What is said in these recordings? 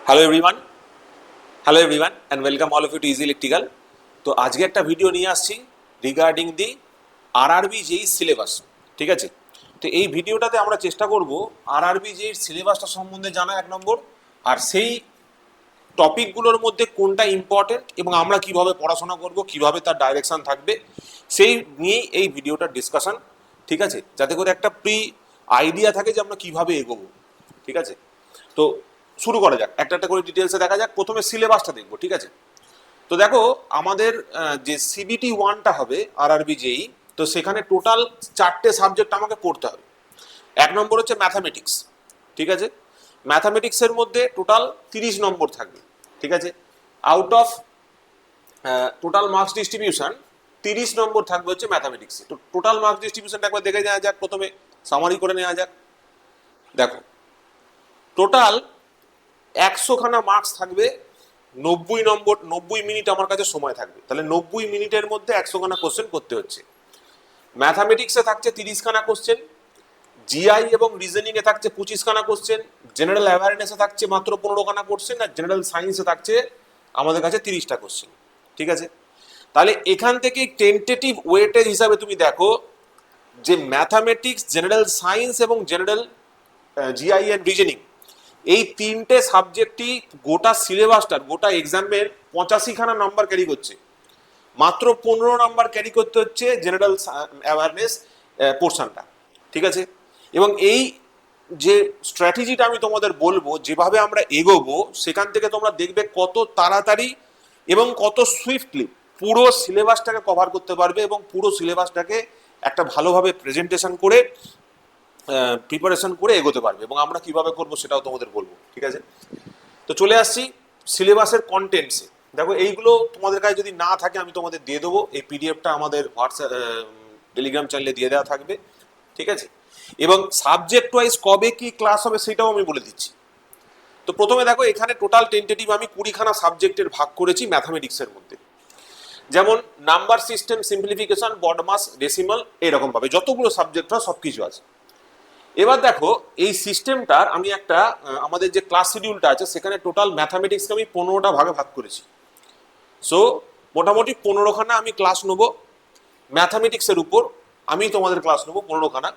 Hello everyone hello everyone and welcome all of you to easy electrical. তো আজকে একটা video নিয়ে আসছি রিগার্ডিং দি আরআরবি যেই সিলেবাস। ঠিক আছে, তো এই ভিডিওটাতে আমরা চেষ্টা করব আরআরবি যেই সিলেবাসটা সম্বন্ধে জানা এক নম্বর, আর সেই টপিকগুলোর মধ্যে কোনটা ইম্পর্টেন্ট এবং আমরা কিভাবে পড়াশোনা করব, কিভাবে তার ডাইরেকশন থাকবে, সেই নিয়েই এই ভিডিওটার ডিসকাশন। ঠিক আছে, যাতে করে একটা প্রি আইডিয়া থাকে যে আমরা কিভাবে এগোবো। ঠিক আছে, তো শুরু করা যাক, একটা একটা করে ডিটেলসে দেখা যাক। প্রথমে সিলেবাসটা দেখবো। ঠিক আছে, তো দেখো আমাদের যে সিবিটি ওয়ানটা হবে আরআরবি যেই, তো সেখানে টোটাল 4টে সাবজেক্ট আমাকে পড়তে হবে। এক নম্বর হচ্ছে ম্যাথামেটিক্স। ঠিক আছে, ম্যাথামেটিক্সের মধ্যে টোটাল 30 নম্বর থাকবে। ঠিক আছে, out of total marks distribution 30 নম্বর থাকবে হচ্ছে ম্যাথামেটিক্সে। তো টোটাল মার্কস ডিস্ট্রিবিউশনটা একবার দেখে নেওয়া যাক, প্রথমে সামারি করে নেওয়া যাক। দেখো টোটাল 100খানা মার্কস থাকবে, 90 নম্বর, 90 মিনিট আমার কাছে সময় থাকবে। তাহলে 90 মিনিটের মধ্যে 100খানা কোশ্চেন করতে হচ্ছে। ম্যাথামেটিক্সে থাকছে 30খানা কোশ্চেন, জিআই এবং রিজনিং এ থাকছে 25খানা কোশ্চেন, জেনারেল অ্যাওয়ারনেসে থাকছে মাত্র 15খানা কোশ্চেন, আর জেনারেল সায়েন্সে থাকছে আমাদের কাছে 30টা কোশ্চেন। ঠিক আছে, তাহলে এখান থেকে টেন্টেটিভ ওয়েটেজ হিসাবে তুমি দেখো যে ম্যাথামেটিক্স, জেনারেল সায়েন্স এবং জেনারেল জিআই এন্ড রিজনিং, এই 3টে সাবজেক্টই গোটা সিলেবাসটার, গোটা এক্সামের 85খানা নাম্বার ক্যারি করছে। মাত্র 15 নাম্বার ক্যারি করতে হচ্ছে জেনারেল অ্যাওয়ারনেস পোর্শনটা। ঠিক আছে, এবং এই যে স্ট্র্যাটেজিটা আমি তোমাদের বলবো, যেভাবে আমরা এগোবো, সেখান থেকে তোমরা দেখবে কত তাড়াতাড়ি এবং কত সুইফটলি পুরো সিলেবাসটাকে কভার করতে পারবে এবং পুরো সিলেবাসটাকে একটা ভালোভাবে প্রেজেন্টেশন করে প্রিপারেশন করে এগোতে পারবে। এবং আমরা কিভাবে করবো সেটাও তোমাদের বলবো। ঠিক আছে, তো চলে আসছি সিলেবাসের কন্টেন্টসে। দেখো এইগুলো তোমাদের কাছে যদি না থাকে আমি তোমাদের দিয়ে দেবো, এই পিডিএফটা আমাদের হোয়াটসঅ্যাপ টেলিগ্রাম চ্যানেলে দিয়ে দেওয়া থাকবে। ঠিক আছে, এবং সাবজেক্ট ওয়াইজ কবে কি ক্লাস হবে সেটাও আমি বলে দিচ্ছি। তো প্রথমে দেখো এখানে টোটাল টেন্টেটিভ আমি 20খানা সাবজেক্টের ভাগ করেছি ম্যাথামেটিক্সের মধ্যে। যেমন number system, simplification, BODMAS, decimal, এরকম ভাবে যতগুলো সাবজেক্ট হয় সবকিছু আছে। এবার দেখো এই সিস্টেমটার আমি একটা আমাদের যে ক্লাস শিডিউলটা আছে সেখানে টোটাল ম্যাথামেটিক্সকে আমি 15টা ভাগে ভাগ করেছি। সো মোটামুটি 15খানা আমি ক্লাস নেবো ম্যাথামেটিক্সের উপর। আমি তোমাদের ক্লাস নেবো 15খানা,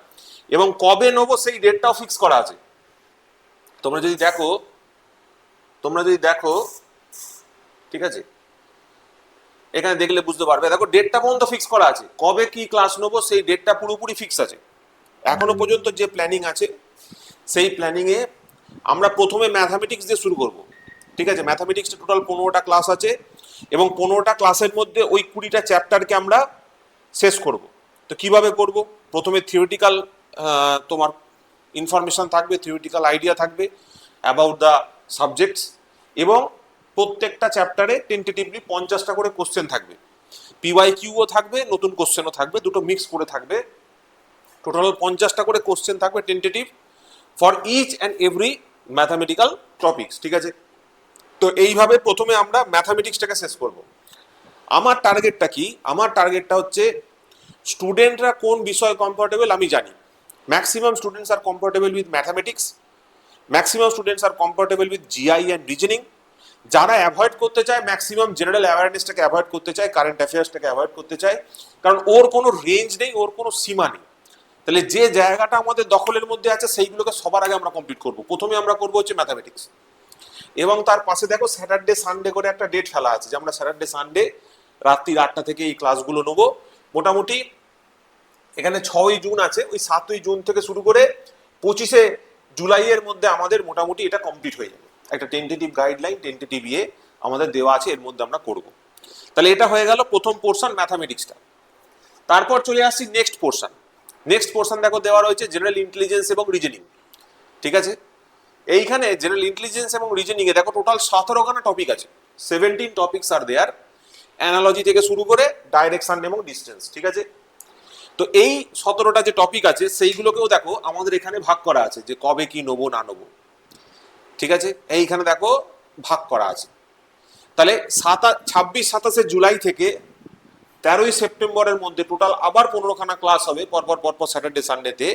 এবং কবে নেবো সেই ডেটটাও ফিক্স করা আছে। তোমরা যদি দেখো ঠিক আছে, এখানে দেখলে বুঝতে পারবে। দেখো ডেটটা পর্যন্ত ফিক্স করা আছে, কবে কি ক্লাস নেবো সেই ডেটটা পুরোপুরি ফিক্স আছে। এখনো পর্যন্ত যে প্ল্যানিং আছে সেই প্ল্যানিংয়ে আমরা প্রথমে ম্যাথামেটিক্স দিয়ে শুরু করব। ঠিক আছে, ম্যাথামেটিক্সে টোটাল 15টা ক্লাস আছে এবং 15টা ক্লাসের মধ্যে ওই 20টা চ্যাপ্টারকে আমরা শেষ করব। তো কিভাবে করব? প্রথমে থিওরিটিক্যাল তোমার ইনফরমেশন থাকবে, থিওরিটিক্যাল আইডিয়া থাকবে অ্যাবাউট দ্য সাবজেক্টস, এবং প্রত্যেকটা চ্যাপ্টারে টেন্টেটিভলি 50টা করে কোশ্চেন থাকবে। পিওয়াই কিউও থাকবে, নতুন কোশ্চেনও থাকবে, দুটো মিক্স করে থাকবে। টোটাল 50টা করে কোশ্চেন থাকবে tentative for each and every mathematical topics. ঠিক আছে, তো এইভাবে প্রথমে আমরা ম্যাথামেটিক্সটাকে শেষ করব। আমার টার্গেটটা কি? আমার টার্গেটটা হচ্ছে স্টুডেন্টরা কোন বিষয় কমফোর্টেবল আমি জানি। Maximum students are comfortable with mathematics, maximum students are comfortable with GI and reasoning. যারা অ্যাভয়েড করতে চায়, ম্যাক্সিমাম জেনারেল অ্যাওয়ারনেসটাকে অ্যাভয়েড করতে চায়, কারেন্ট অ্যাফেয়ার্সটাকে অ্যাভয়েড করতে চায়, কারণ ওর কোনো রেঞ্জ নেই, ওর কোনো সীমা নেই। তাহলে যে জায়গাটা আমাদের দখলের মধ্যে আছে সেইগুলোকে সবার আগে আমরা কমপ্লিট করব। প্রথমে আমরা করবো হচ্ছে ম্যাথামেটিক্স, এবং তার পাশে দেখো স্যাটারডে সানডে করে একটা ডেট ফেলা আছে যে আমরা স্যাটারডে সানডে রাত্রি 8টা থেকে এই ক্লাসগুলো নেবো। মোটামুটি এখানে 6ই জুন আছে, ওই 7ই জুন থেকে শুরু করে 25শে জুলাইয়ের মধ্যে আমাদের মোটামুটি এটা কমপ্লিট হয়ে যাবে। একটা টেন্টেটিভ গাইডলাইন, টেন্টেটিভ আমাদের দেওয়া আছে, এর মধ্যে আমরা করব। তাহলে এটা হয়ে গেল প্রথম পোর্শন ম্যাথামেটিক্সটা। তারপর চলে আসছি নেক্সট পোর্শন। নেক্সট পোর্শন দেখো দেওয়া রয়েছে জেনারেল ইন্টেলিজেন্স এবং রিজনিং। ঠিক আছে, এইখানে জেনারেল ইন্টেলিজেন্স এবং রিজনিং এ দেখো টোটাল 17খানা টপিক আছে। 17 টপিকস আর দেয়ার, অ্যানালজি থেকে শুরু করে ডাইরেকশন এবং ডিস্টেন্স। ঠিক আছে, তো এই 17টা যে টপিক আছে সেইগুলোকেও দেখো আমাদের এখানে ভাগ করা আছে যে কবে কি নেবো না নেবো। ঠিক আছে, এইখানে দেখো ভাগ করা আছে। তাহলে 26-27 জুলাই থেকে 13ই সেপ্টেম্বরের মধ্যে টোটাল আবার 15খানা ক্লাস হবে পরপর স্যাটারডে সানডেতে,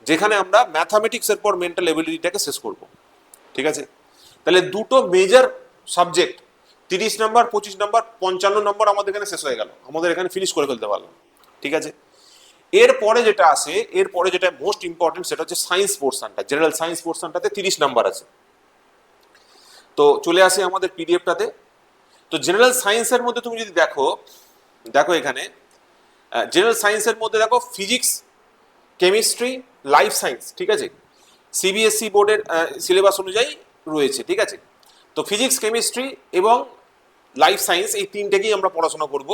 যেখানে আমরা ম্যাথামেটিক্সের পর মেন্টাল এবিলিটিটাকে শেষ করব। ঠিক আছে, তাহলে দুটো মেজর সাবজেক্ট 30 নম্বর 25 নম্বর 55 নম্বর আমাদের এখানে শেষ হয়ে গেল, আমাদের এখানে ফিনিশ করে ফেলতে পারলাম। ঠিক আছে, এরপরে যেটা আসে, এরপরে যেটা মোস্ট ইম্পর্টেন্ট সেটা হচ্ছে সায়েন্স পোর্শনটা। জেনারেল সায়েন্স পোর্শনটাতে 30 নাম্বার আছে। তো চলে আসে আমাদের পিডিএফটাতে। তো জেনারেল সায়েন্সের মধ্যে তুমি যদি দেখো, দেখো এখানে জেনারেল সায়েন্সের মধ্যে দেখো ফিজিক্স, কেমিস্ট্রি, লাইফ সায়েন্স, ঠিক আছে, সিবিএসসি বোর্ডের সিলেবাস অনুযায়ী রয়েছে। ঠিক আছে, তো ফিজিক্স, কেমিস্ট্রি এবং লাইফ সায়েন্স এই তিনটেকেই আমরা পড়াশোনা করব,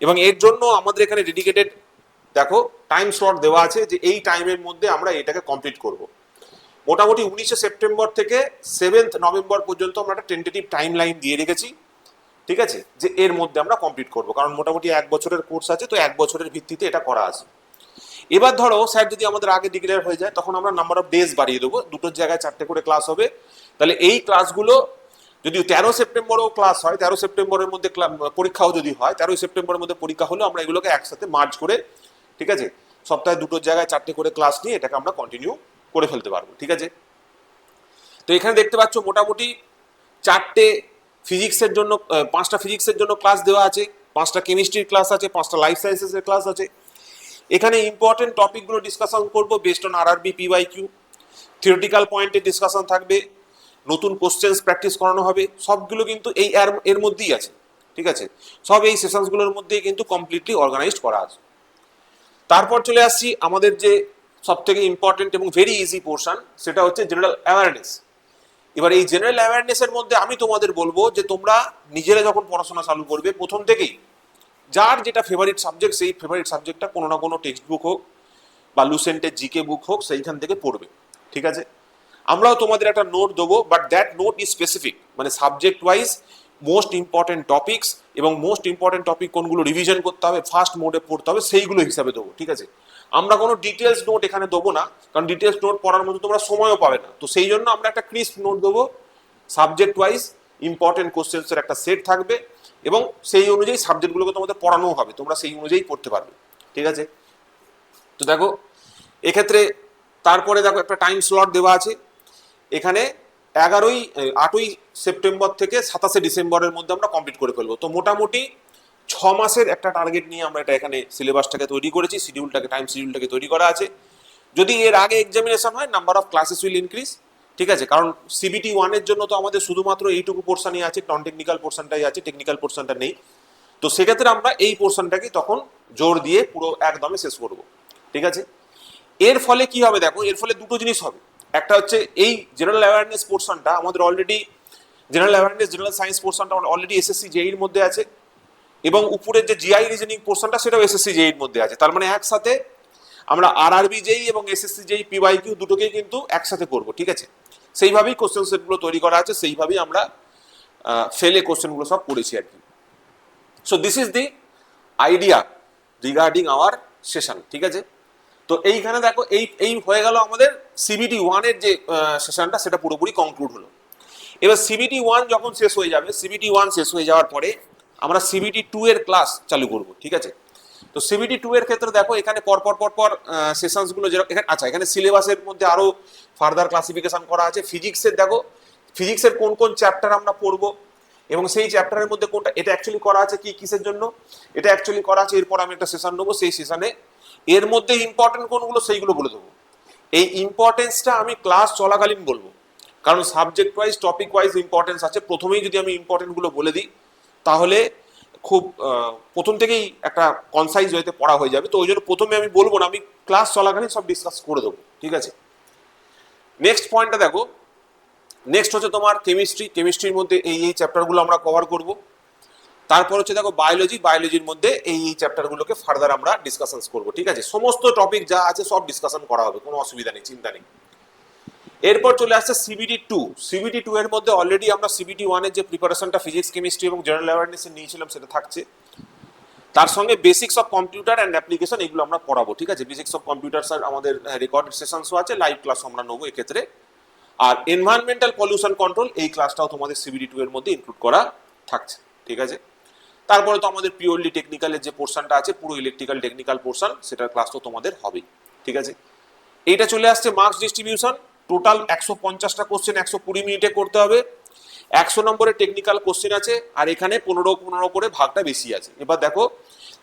এবং এর জন্য আমাদের এখানে ডেডিকেটেড দেখো টাইম স্লট দেওয়া আছে যে এই টাইমের মধ্যে আমরা এটাকে কমপ্লিট করব। মোটামুটি 19শে সেপ্টেম্বর থেকে 7th নভেম্বর পর্যন্ত আমরা একটা টেন্টেটিভ টাইম লাইন দিয়ে রেখেছি। ঠিক আছে, যে এর মধ্যে আমরা কমপ্লিট করব, কারণ মোটামুটি 1 বছরের কোর্স আছে, তো 1 বছরের ভিত্তিতে এটা করা আছে। এবার ধরো স্যার যদি আমাদের আগে ডিক্লেয়ার হয়ে যায়, তখন আমরা নাম্বার অফ ডেজ বাড়িয়ে দেবো, দুটোর জায়গায় 4টে করে ক্লাস হবে। তাহলে এই ক্লাসগুলো যদি 13 সেপ্টেম্বরেও ক্লাস হয়, 13 সেপ্টেম্বরের মধ্যে পরীক্ষাও যদি হয়, 13 সেপ্টেম্বরের মধ্যে পরীক্ষা হলেও আমরা এগুলোকে একসাথে মার্জ করে, ঠিক আছে, সপ্তাহে দুটোর জায়গায় 4টে করে ক্লাস নিয়ে এটাকে আমরা কন্টিনিউ করে ফেলতে পারবো। ঠিক আছে, তো এখানে দেখতে পাচ্ছ মোটামুটি 4টে ফিজিক্সের জন্য, 5টা ফিজিক্সের জন্য ক্লাস দেওয়া আছে, 5টা কেমিস্ট্রির ক্লাস আছে, 5টা লাইফ সায়েন্সেসের ক্লাস আছে। এখানে ইম্পর্টেন্ট টপিকগুলো ডিসকাশন করবো based on RRB PYQ, theoretical পয়েন্টে ডিসকাশন থাকবে, নতুন কোশ্চেন্স প্র্যাকটিস করানো হবে, সবগুলো কিন্তু এই এর মধ্যেই আছে। ঠিক আছে, সব এই সেশনসগুলোর মধ্যেই কিন্তু কমপ্লিটলি অর্গানাইজড করা আছে। তারপর চলে আসছি আমাদের যে সব থেকে ইম্পর্টেন্ট এবং ভেরি ইজি পোর্শন, সেটা হচ্ছে জেনারেল অ্যাওয়ারনেস। এবার এই জেনারেল অ্যাওয়ারনেসের মধ্যে আমি তোমাদের বলবো যে তোমরা নিজেরা যখন পড়াশোনা চালু করবে, প্রথম থেকেই যার যেটা ফেভারিট সাবজেক্ট, সেই ফেভারিট সাবজেক্টটা কোনো না কোনো টেক্সট বুক হোক বা লুসেন্টের জিকে বুক হোক, সেইখান থেকে পড়বে। ঠিক আছে, আমরাও তোমাদের একটা নোট দেবো, but that note is specific, মানে subject wise most important topics এবং মোস্ট ইম্পর্টেন্ট টপিক কোনগুলো রিভিশন করতে হবে, ফার্স্ট মোডে পড়তে হবে, সেইগুলো হিসাবে দেবো। ঠিক আছে, আমরা কোনো ডিটেলস নোট এখানে দেবো না, কারণ ডিটেলস নোট পড়ার মতো তোমরা সময়ও পাবে না। তো সেই জন্য আমরা একটা ক্রিস্প নোট দেবো, সাবজেক্ট ওয়াইজ ইম্পর্টেন্ট কোশ্চেন্সের একটা সেট থাকবে, এবং সেই অনুযায়ী সাবজেক্টগুলোকে তোমাদের পড়ানোও হবে, তোমরা সেই অনুযায়ী পড়তে পারবে। ঠিক আছে, তো দেখো এক্ষেত্রে তারপরে দেখো একটা টাইম স্লট দেওয়া আছে এখানে, 8ই সেপ্টেম্বর থেকে 27শে ডিসেম্বরের মধ্যে আমরা কমপ্লিট করে ফেলবো। তো মোটামুটি 6 মাসের একটা টার্গেট নিয়ে আমরা এটা এখানে সিলেবাসটাকে তৈরি করেছি, শিডিউলটাকে, টাইম শিডিউলটাকে তৈরি করা আছে। যদি এর আগে এক্সামিনেশন হয়, number of classes will increase. ঠিক আছে, কারণ সিবিটি 1-এর জন্য তো আমাদের শুধুমাত্র এইটুকু পোর্শনই আছে, নন টেকনিক্যাল পোর্শনটাই আছে, টেকনিক্যাল পোর্শনটা নেই। তো সেক্ষেত্রে আমরা এই পোর্শনটাকে তখন জোর দিয়ে পুরো একদমে শেষ করব। ঠিক আছে, এর ফলে কি হবে দেখো, এর ফলে দুটো জিনিস হবে। একটা হচ্ছে এই জেনারেল অ্যাওয়ারনেস পোর্শনটা আমাদের already, general awareness general science পোর্শনটা অলরেডি এসএসসি জেইর মধ্যে আছে, এবং উপরের যে জিআই রিজনিং পোর্শনটা সেটাও এসএসসি জেইর মধ্যে আছে। তার মানে একসাথে আমরা আরআরবি জেই এবং এসএসসি জেই পিওয়াইকিউ দুটোকেই কিন্তু একসাথে করব। ঠিক আছে, সেইভাবেই কোশ্চেন সেটগুলো তৈরি করা আছে, সেইভাবেই আমরা ফেলে কোশ্চেনগুলো সব করেছি আর কি। So this is the idea regarding hour session. ঠিক আছে, তো এইখানে দেখো এই হয়ে গেল আমাদের সিবিটি 1-এর যে সেশনটা, সেটা পুরোপুরি কনক্লুড হলো। এবার সিবিটি 1 যখন শেষ হয়ে যাবে, সিবিটি 1 শেষ হয়ে যাওয়ার পরে আমরা সিবিটি 2-এর ক্লাস চালু করব। ঠিক আছে, তো সিবিটি 2-এর ক্ষেত্রে দেখো এখানে পরপর সেশনসগুলো যেরকম এখানে, আচ্ছা এখানে সিলেবাসের মধ্যে আরো ফার্দার ক্লাসিফিকেশন করা আছে। ফিজিক্সের দেখো, ফিজিক্সের কোন কোন চ্যাপ্টার আমরা পড়বো এবং সেই চ্যাপ্টারের মধ্যে কোনটা, এটা অ্যাকচুয়ালি করা আছে কি কিসের জন্য, এটা অ্যাকচুয়ালি করা আছে, এরপর আমি একটা সেশন নেবো, সেই সেশনে এর মধ্যে ইম্পর্টেন্ট কোনগুলো সেইগুলো বলে দেবো। এই ইম্পর্টেন্সটা আমি ক্লাস চলাকালীন বলবো, কারণ subject wise topic wise importance আছে। প্রথমেই যদি আমি ইম্পর্টেন্টগুলো বলে দিই, তাহলে খুব প্রথম থেকেই একটা কনসাইজ ওয়েতে পড়া হয়ে যাবে। তো ওই জন্য প্রথমে আমি বলবো না, আমি ক্লাস চলাকালীন সব ডিসকাস করে দেবো। ঠিক আছে, নেক্সট পয়েন্টটা দেখো, নেক্সট হচ্ছে তোমার কেমিস্ট্রি। কেমিস্ট্রির মধ্যে এই চ্যাপ্টারগুলো আমরা কভার করব। তারপর হচ্ছে দেখো বায়োলজি, বায়োলজির মধ্যে এই চ্যাপ্টারগুলোকে ফার্দার আমরা ডিসকাশনস করব। ঠিক আছে, সমস্ত টপিক যা আছে সব ডিসকাশন করা হবে, কোনো অসুবিধা নেই, চিন্তা নেই। এরপর চলে আসছে সিবিটি 2। সিবিটি 2 এর মধ্যে অলরেডি আমরা সিবিটি 1-এর যে প্রিপারেশনটা ফিজিক্স, কেমিস্ট্রি এবং জেনারেল অ্যাওয়ারনেস নিয়েছিলাম, সেটা থাকছে। তার সঙ্গে basics of computer and application এগুলো আমরা পড়াবো। ঠিক আছে, বেসিক্স অফ কম্পিউটার স্যার আমাদের রেকর্ডেড সেশনসও আছে, লাইভ ক্লাস আমরা নেবো এক্ষেত্রে। আর এনভায়রনমেন্টাল পলিউশন কন্ট্রোল, এই ক্লাসটাও তোমাদের সিবিটি 2 এর মধ্যে ইনক্লুড করা থাকছে। ঠিক আছে, তারপরে তো আমাদের পিওরলি টেকনিক্যালের যে পোর্শনটা আছে, পুরো ইলেকট্রিক্যাল টেকনিক্যাল পোর্শন, সেটার ক্লাস তো তোমাদের হবেই। ঠিক আছে, এইটা চলে আসছে মার্কস ডিস্ট্রিবিউশন। টোটাল 150টা কোশ্চেন 120 মিনিটে করতে হবে। 100 নম্বরের টেকনিক্যাল কোশ্চেন আছে, আর এখানে 15 করে ভাগটা বেশি আছে। এবার দেখো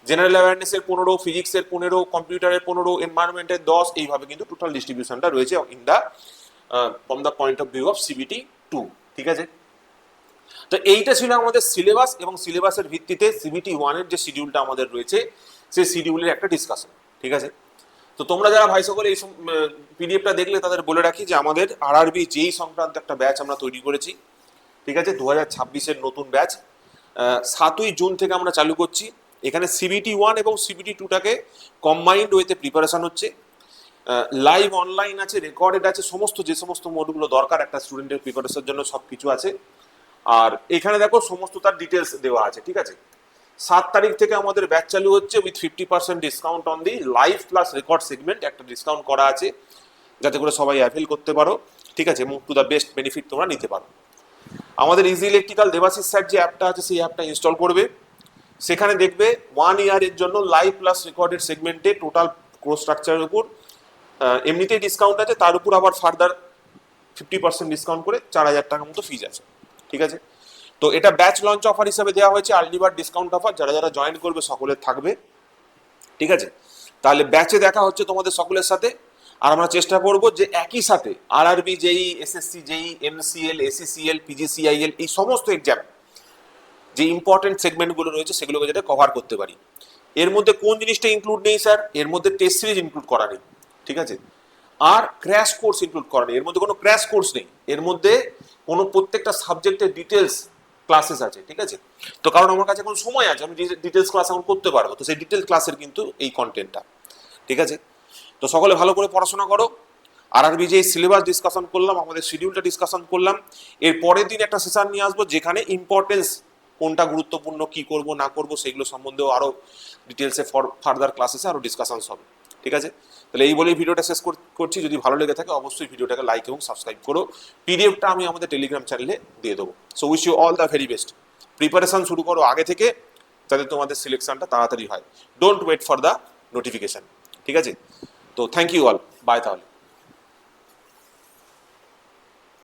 জেনারেল অ্যাওয়ারনেসের 15, ফিজিক্সের 15, কম্পিউটারের 15, এনভায়রনমেন্টের 10, এইভাবে কিন্তু টোটাল ডিস্ট্রিবিউশনটা রয়েছে in the from the point of view of CBT 2। ঠিক আছে, তো এইটা ছিল আমাদের সিলেবাস, এবং সিলেবাসের ভিত্তিতে সিবিটি 1 এর যে শিডিউলটা আমাদের রয়েছে সেই শিডিউলের একটা ডিসকাশন। ঠিক আছে, তো তোমরা যারা ভাই সকলে এই পিডিএফটা দেখলে তাদের বলে রাখি যে আমাদের আরআরবি যেই সংক্রান্ত একটা ব্যাচ আমরা তৈরি করেছি। ঠিক আছে, 2026-এর নতুন ব্যাচ 7ই জুন থেকে আমরা চালু করছি। এখানে সিবিটি 1 এবং সিবিটি 2টাকে কম্বাইন্ড ওয়েতে প্রিপারেশন হচ্ছে। লাইভ অনলাইন আছে, রেকর্ডেড আছে, সমস্ত যে সমস্ত মোডগুলো দরকার একটা স্টুডেন্টের প্রিপারেশনের জন্য সব কিছু আছে। আর এখানে দেখো সমস্ত তার ডিটেলস দেওয়া আছে। ঠিক আছে, 7 তারিখ থেকে আমাদের ব্যাচ চালু হচ্ছে with 50% discount on the live plus record segment, একটা ডিসকাউন্ট করা আছে যাতে করে সবাই অ্যাভেল করতে পারো। ঠিক আছে, এবং টু দ্য বেস্ট বেনিফিট তোমরা নিতে পারো। আমাদের ইজি ইলেকট্রিক্যাল দেবাশিস স্যার যে অ্যাপটা আছে সেই অ্যাপটা ইনস্টল করবে। সেখানে দেখবে 1 ইয়ারের জন্য লাইভ প্লাস রেকর্ডেড সেগমেন্টে টোটাল কোর্স স্ট্রাকচারের উপর এমনিতেই ডিসকাউন্ট আছে, তার উপর আবার ফার্দার 50% ডিসকাউন্ট করে 4000 টাকা মতো ফিজ আছে। ঠিক আছে, তো এটা ব্যাচ লঞ্চ অফার হিসাবে দেওয়া হয়েছে, আর্লি বার্ড ডিসকাউন্ট অফার, যারা যারা জয়েন করবে সকলের থাকবে। ঠিক আছে, তাহলে ব্যাচে দেখা হচ্ছে তোমাদের সকলের সাথে। আর আমরা চেষ্টা করব যে একই সাথে আরআরবি যেই, এসএসসি যেই, এমসিএল, এসিসিএল, পিজিসিআইএল, এই সমস্ত এক্সাম যে ইম্পর্টেন্ট সেগমেন্টগুলো রয়েছে সেগুলোকে যাতে কভার করতে পারি। এর মধ্যে কোন জিনিসটা ইনক্লুড নেই স্যার? এর মধ্যে টেস্ট সিরিজ ইনক্লুড করা নেই। ঠিক আছে, আর ক্র্যাশ কোর্স ইনক্লুড করা নেই, এর মধ্যে কোনো ক্র্যাশ কোর্স নেই। এর মধ্যে কোনো প্রত্যেকটা সাবজেক্টের ডিটেলস ক্লাসেস আছে। ঠিক আছে, তো কারণ আমার কাছে এখন সময় আছে, আমি ডিটেলস ক্লাস এখন করতে পারবো, তো সেই ডিটেলস ক্লাসের কিন্তু এই কন্টেন্টটা। ঠিক আছে, তো সকলে ভালো করে পড়াশোনা করো। আরআরবি যে সিলেবাস ডিসকাশন করলাম, আমাদের শিডিউলটা ডিসকাশন করলাম, এর পরের দিন একটা সেশন নিয়ে আসবো যেখানে ইম্পর্টেন্স কোনটা গুরুত্বপূর্ণ, কি করব না করব সেগুলো সম্বন্ধেও আরো ডিটেলসে ফার্দার ক্লাসেসে আরো ডিসকাশনস হবে। ঠিক আছে, তাহলে এই বলেই ভিডিওটা শেষ করছি। যদি ভালো লেগে থাকে অবশ্যই ভিডিওটাকে লাইক এবং সাবস্ক্রাইব করো। পিডিএফটা আমি আমাদের টেলিগ্রাম চ্যানেলে দিয়ে দেবো। So wish you all the very best. Preparation শুরু করো আগে থেকে, যাতে তোমাদের সিলেকশনটা তাড়াতাড়ি হয়। Don't wait for the notification. ঠিক আছে, তো থ্যাংক ইউ অল, বাই তাহলে।